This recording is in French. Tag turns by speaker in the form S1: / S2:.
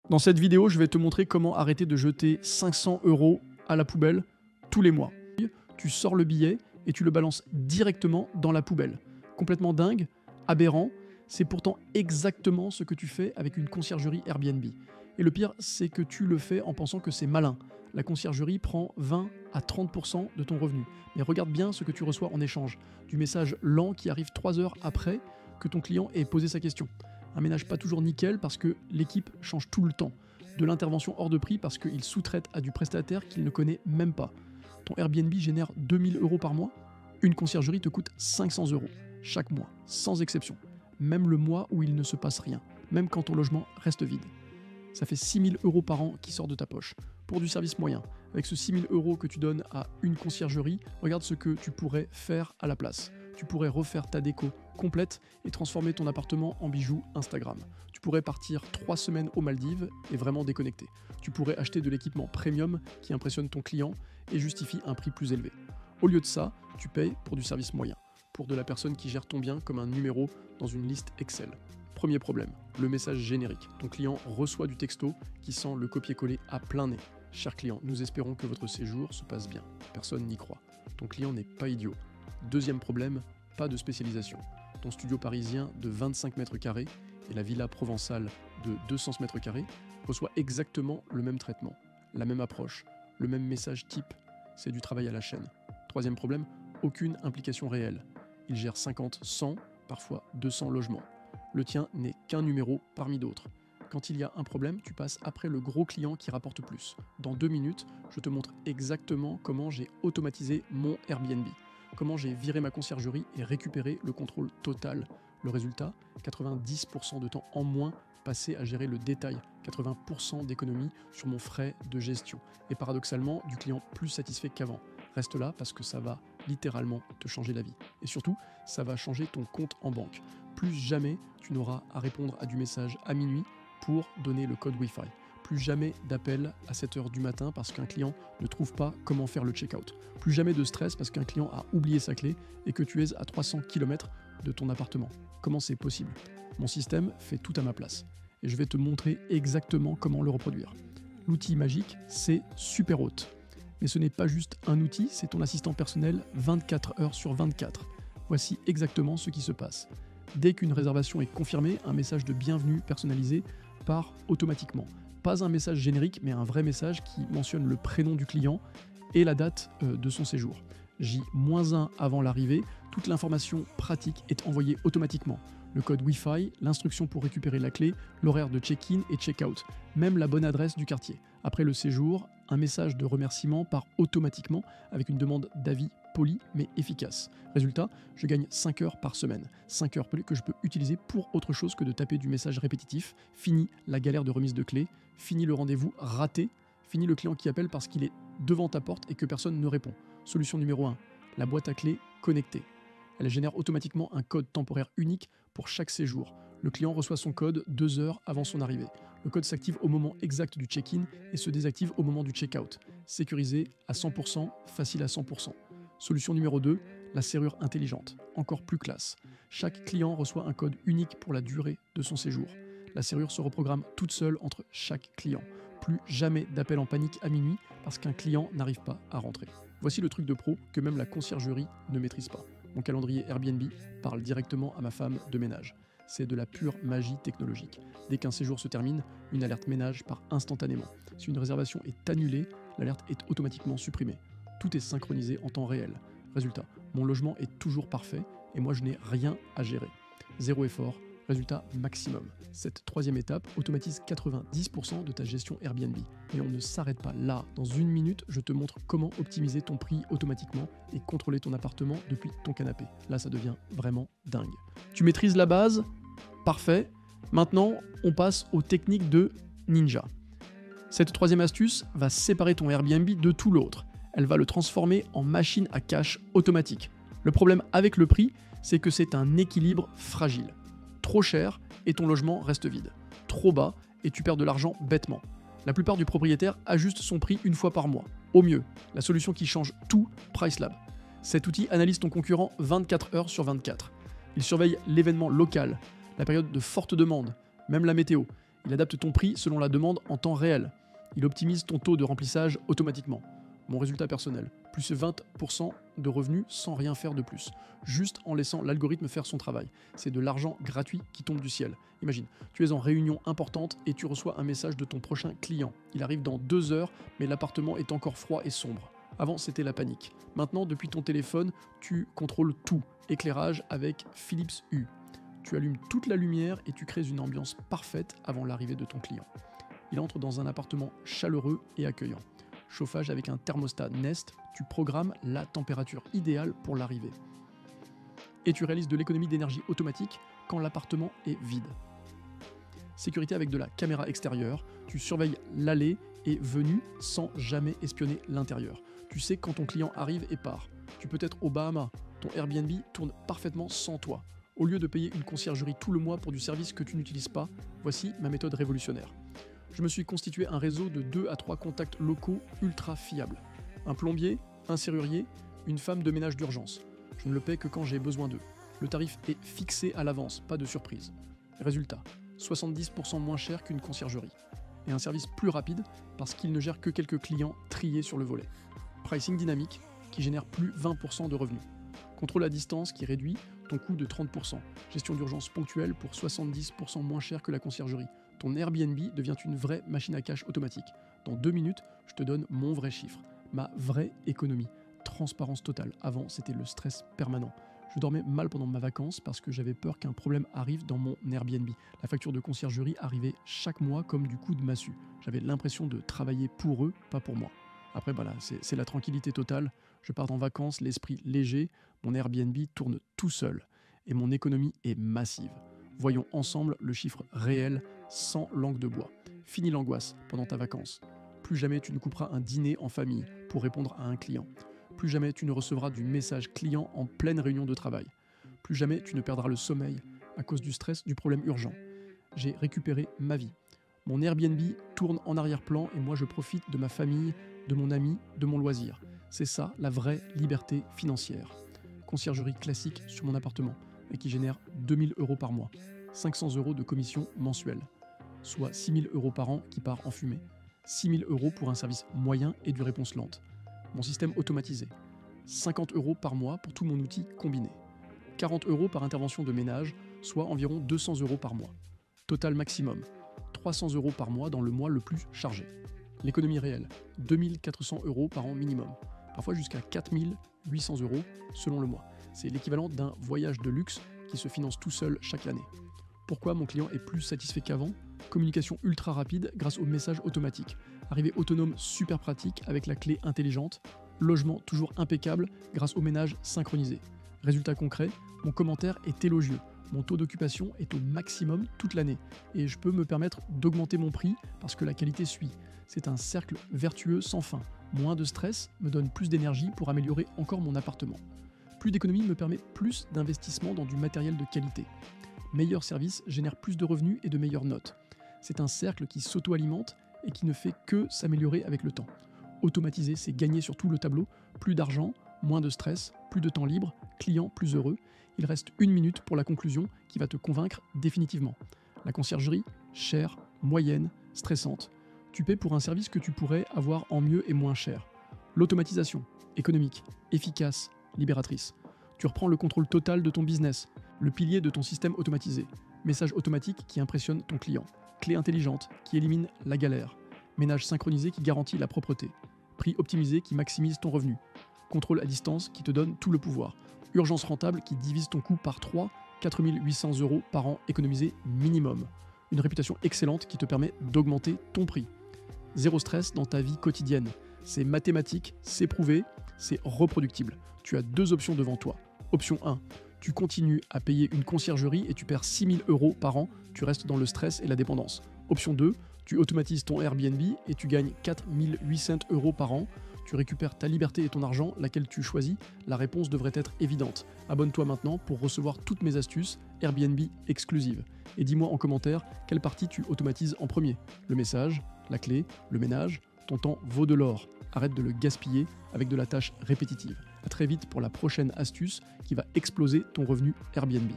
S1: Dans cette vidéo, je vais te montrer comment arrêter de jeter 500 € à la poubelle tous les mois. Tu sors le billet et tu le balances directement dans la poubelle. Complètement dingue, aberrant, c'est pourtant exactement ce que tu fais avec une conciergerie Airbnb. Et le pire, c'est que tu le fais en pensant que c'est malin. La conciergerie prend 20 à 30% de ton revenu. Mais regarde bien ce que tu reçois en échange. Du message lent qui arrive 3 heures après que ton client ait posé sa question. Un ménage pas toujours nickel parce que l'équipe change tout le temps. De l'intervention hors de prix parce qu'il sous-traite à du prestataire qu'il ne connaît même pas. Ton Airbnb génère 2000 € par mois. Une conciergerie te coûte 500 € chaque mois, sans exception. Même le mois où il ne se passe rien, même quand ton logement reste vide. Ça fait 6000 € par an qui sortent de ta poche. Pour du service moyen, avec ce 6000 € que tu donnes à une conciergerie, regarde ce que tu pourrais faire à la place. Tu pourrais refaire ta déco complète et transformer ton appartement en bijou Instagram. Tu pourrais partir 3 semaines aux Maldives et vraiment déconnecter. Tu pourrais acheter de l'équipement premium qui impressionne ton client et justifie un prix plus élevé. Au lieu de ça, tu payes pour du service moyen, pour de la personne qui gère ton bien comme un numéro dans une liste Excel. Premier problème, le message générique. Ton client reçoit du texto qui sent le copier-coller à plein nez. Cher client, nous espérons que votre séjour se passe bien. Personne n'y croit. Ton client n'est pas idiot. Deuxième problème, pas de spécialisation. Ton studio parisien de 25 mètres carrés et la villa provençale de 200 mètres carrés reçoit exactement le même traitement, la même approche, le même message type. C'est du travail à la chaîne. Troisième problème, aucune implication réelle. Il gère 50, 100, parfois 200 logements. Le tien n'est qu'un numéro parmi d'autres. Quand il y a un problème, tu passes après le gros client qui rapporte plus. Dans 2 minutes, je te montre exactement comment j'ai automatisé mon Airbnb. Comment j'ai viré ma conciergerie et récupéré le contrôle total. Le résultat, 90% de temps en moins passé à gérer le détail, 80% d'économie sur mon frais de gestion. Et paradoxalement, du client plus satisfait qu'avant. Reste là parce que ça va littéralement te changer la vie. Et surtout, ça va changer ton compte en banque. Plus jamais tu n'auras à répondre à du message à minuit pour donner le code Wi-Fi. Plus jamais d'appel à 7h du matin parce qu'un client ne trouve pas comment faire le check-out. Plus jamais de stress parce qu'un client a oublié sa clé et que tu es à 300 km de ton appartement. Comment c'est possible? Mon système fait tout à ma place. Et je vais te montrer exactement comment le reproduire. L'outil magique, c'est Superhôte. Mais ce n'est pas juste un outil, c'est ton assistant personnel 24 heures sur 24. Voici exactement ce qui se passe. Dès qu'une réservation est confirmée, un message de bienvenue personnalisé part automatiquement. Pas un message générique, mais un vrai message qui mentionne le prénom du client et la date de son séjour. J-1 avant l'arrivée, toute l'information pratique est envoyée automatiquement. Le code Wi-Fi, l'instruction pour récupérer la clé, l'horaire de check-in et check-out, même la bonne adresse du quartier. Après le séjour, un message de remerciement part automatiquement avec une demande d'avis poli mais efficace. Résultat, je gagne 5 heures par semaine. 5 heures que je peux utiliser pour autre chose que de taper du message répétitif. Fini la galère de remise de clé, fini le rendez-vous raté, fini le client qui appelle parce qu'il est devant ta porte et que personne ne répond. Solution numéro 1, la boîte à clés connectée. Elle génère automatiquement un code temporaire unique pour chaque séjour. Le client reçoit son code 2 heures avant son arrivée. Le code s'active au moment exact du check-in et se désactive au moment du check-out. Sécurisé à 100%, facile à 100%. Solution numéro 2, la serrure intelligente, encore plus classe. Chaque client reçoit un code unique pour la durée de son séjour. La serrure se reprogramme toute seule entre chaque client. Plus jamais d'appel en panique à minuit parce qu'un client n'arrive pas à rentrer. Voici le truc de pro que même la conciergerie ne maîtrise pas. Mon calendrier Airbnb parle directement à ma femme de ménage. C'est de la pure magie technologique. Dès qu'un séjour se termine, une alerte ménage part instantanément. Si une réservation est annulée, l'alerte est automatiquement supprimée. Tout est synchronisé en temps réel. Résultat, mon logement est toujours parfait et moi je n'ai rien à gérer. Zéro effort, résultat maximum. Cette troisième étape automatise 90% de ta gestion Airbnb. Mais on ne s'arrête pas là. Dans 1 minute, je te montre comment optimiser ton prix automatiquement et contrôler ton appartement depuis ton canapé. Là, ça devient vraiment dingue. Tu maîtrises la base? Parfait. Maintenant, on passe aux techniques de ninja. Cette troisième astuce va séparer ton Airbnb de tout l'autre. Elle va le transformer en machine à cash automatique. Le problème avec le prix, c'est que c'est un équilibre fragile. Trop cher et ton logement reste vide. Trop bas et tu perds de l'argent bêtement. La plupart du propriétaire ajuste son prix une fois par mois. Au mieux, la solution qui change tout, Pricelab. Cet outil analyse ton concurrent 24 heures sur 24. Il surveille l'événement local, la période de forte demande, même la météo. Il adapte ton prix selon la demande en temps réel. Il optimise ton taux de remplissage automatiquement. Mon résultat personnel, plus 20% de revenus sans rien faire de plus, juste en laissant l'algorithme faire son travail. C'est de l'argent gratuit qui tombe du ciel. Imagine, tu es en réunion importante et tu reçois un message de ton prochain client. Il arrive dans 2 heures, mais l'appartement est encore froid et sombre. Avant, c'était la panique. Maintenant, depuis ton téléphone, tu contrôles tout. Éclairage avec Philips Hue. Tu allumes toute la lumière et tu crées une ambiance parfaite avant l'arrivée de ton client. Il entre dans un appartement chaleureux et accueillant. Chauffage avec un thermostat Nest, tu programmes la température idéale pour l'arrivée. Et tu réalises de l'économie d'énergie automatique quand l'appartement est vide. Sécurité avec de la caméra extérieure, tu surveilles l'allée et venue sans jamais espionner l'intérieur. Tu sais quand ton client arrive et part. Tu peux être aux Bahamas, ton Airbnb tourne parfaitement sans toi. Au lieu de payer une conciergerie tout le mois pour du service que tu n'utilises pas, voici ma méthode révolutionnaire. Je me suis constitué un réseau de 2 à 3 contacts locaux ultra fiables. Un plombier, un serrurier, une femme de ménage d'urgence. Je ne le paie que quand j'ai besoin d'eux. Le tarif est fixé à l'avance, pas de surprise. Résultat, 70% moins cher qu'une conciergerie. Et un service plus rapide parce qu'il ne gère que quelques clients triés sur le volet. Pricing dynamique qui génère plus 20% de revenus. Contrôle à distance qui réduit ton coût de 30%. Gestion d'urgence ponctuelle pour 70% moins cher que la conciergerie. Ton Airbnb devient une vraie machine à cash automatique. Dans 2 minutes, je te donne mon vrai chiffre, ma vraie économie. Transparence totale. Avant, c'était le stress permanent. Je dormais mal pendant ma vacances parce que j'avais peur qu'un problème arrive dans mon Airbnb. La facture de conciergerie arrivait chaque mois comme du coup de massue. J'avais l'impression de travailler pour eux, pas pour moi. Après, voilà, c'est la tranquillité totale. Je pars en vacances, l'esprit léger. Mon Airbnb tourne tout seul. Et mon économie est massive. Voyons ensemble le chiffre réel sans langue de bois. Fini l'angoisse pendant ta vacance. Plus jamais tu ne couperas un dîner en famille pour répondre à un client. Plus jamais tu ne recevras du message client en pleine réunion de travail. Plus jamais tu ne perdras le sommeil à cause du stress du problème urgent. J'ai récupéré ma vie. Mon Airbnb tourne en arrière-plan et moi je profite de ma famille, de mon ami, de mon loisir. C'est ça la vraie liberté financière. Conciergerie classique sur mon appartement et qui génère 2000 € par mois. 500 € de commission mensuelle, soit 6000 € par an qui part en fumée. 6000 € pour un service moyen et du réponse lente. Mon système automatisé. 50 € par mois pour tout mon outil combiné. 40 € par intervention de ménage, soit environ 200 € par mois. Total maximum, 300 € par mois dans le mois le plus chargé. L'économie réelle, 2400 € par an minimum, parfois jusqu'à 4800 € selon le mois. C'est l'équivalent d'un voyage de luxe qui se finance tout seul chaque année. Pourquoi mon client est plus satisfait qu'avant? Communication ultra rapide grâce aux messages automatiques. Arrivée autonome super pratique avec la clé intelligente. Logement toujours impeccable grâce au ménage synchronisé. Résultat concret, mon commentaire est élogieux. Mon taux d'occupation est au maximum toute l'année. Et je peux me permettre d'augmenter mon prix parce que la qualité suit. C'est un cercle vertueux sans fin. Moins de stress me donne plus d'énergie pour améliorer encore mon appartement. Plus d'économie me permet plus d'investissement dans du matériel de qualité. Meilleur service génère plus de revenus et de meilleures notes. C'est un cercle qui s'auto-alimente et qui ne fait que s'améliorer avec le temps. Automatiser, c'est gagner sur tout le tableau. Plus d'argent, moins de stress, plus de temps libre, client plus heureux. Il reste 1 minute pour la conclusion qui va te convaincre définitivement. La conciergerie, chère, moyenne, stressante. Tu paies pour un service que tu pourrais avoir en mieux et moins cher. L'automatisation, économique, efficace, libératrice. Tu reprends le contrôle total de ton business, le pilier de ton système automatisé. Message automatique qui impressionne ton client. Clé intelligente qui élimine la galère. Ménage synchronisé qui garantit la propreté. Prix optimisé qui maximise ton revenu. Contrôle à distance qui te donne tout le pouvoir. Urgence rentable qui divise ton coût par 3, 4800 € par an économisé minimum. Une réputation excellente qui te permet d'augmenter ton prix. Zéro stress dans ta vie quotidienne. C'est mathématique, c'est prouvé, c'est reproductible. Tu as 2 options devant toi. Option 1, tu continues à payer une conciergerie et tu perds 6000 € par an, tu restes dans le stress et la dépendance. Option 2, tu automatises ton Airbnb et tu gagnes 4800 € par an. Tu récupères ta liberté et ton argent, laquelle tu choisis. La réponse devrait être évidente. Abonne-toi maintenant pour recevoir toutes mes astuces Airbnb exclusives. Et dis-moi en commentaire quelle partie tu automatises en premier. Le message, la clé, le ménage. Ton temps vaut de l'or. Arrête de le gaspiller avec de la tâche répétitive. À très vite pour la prochaine astuce qui va exploser ton revenu Airbnb.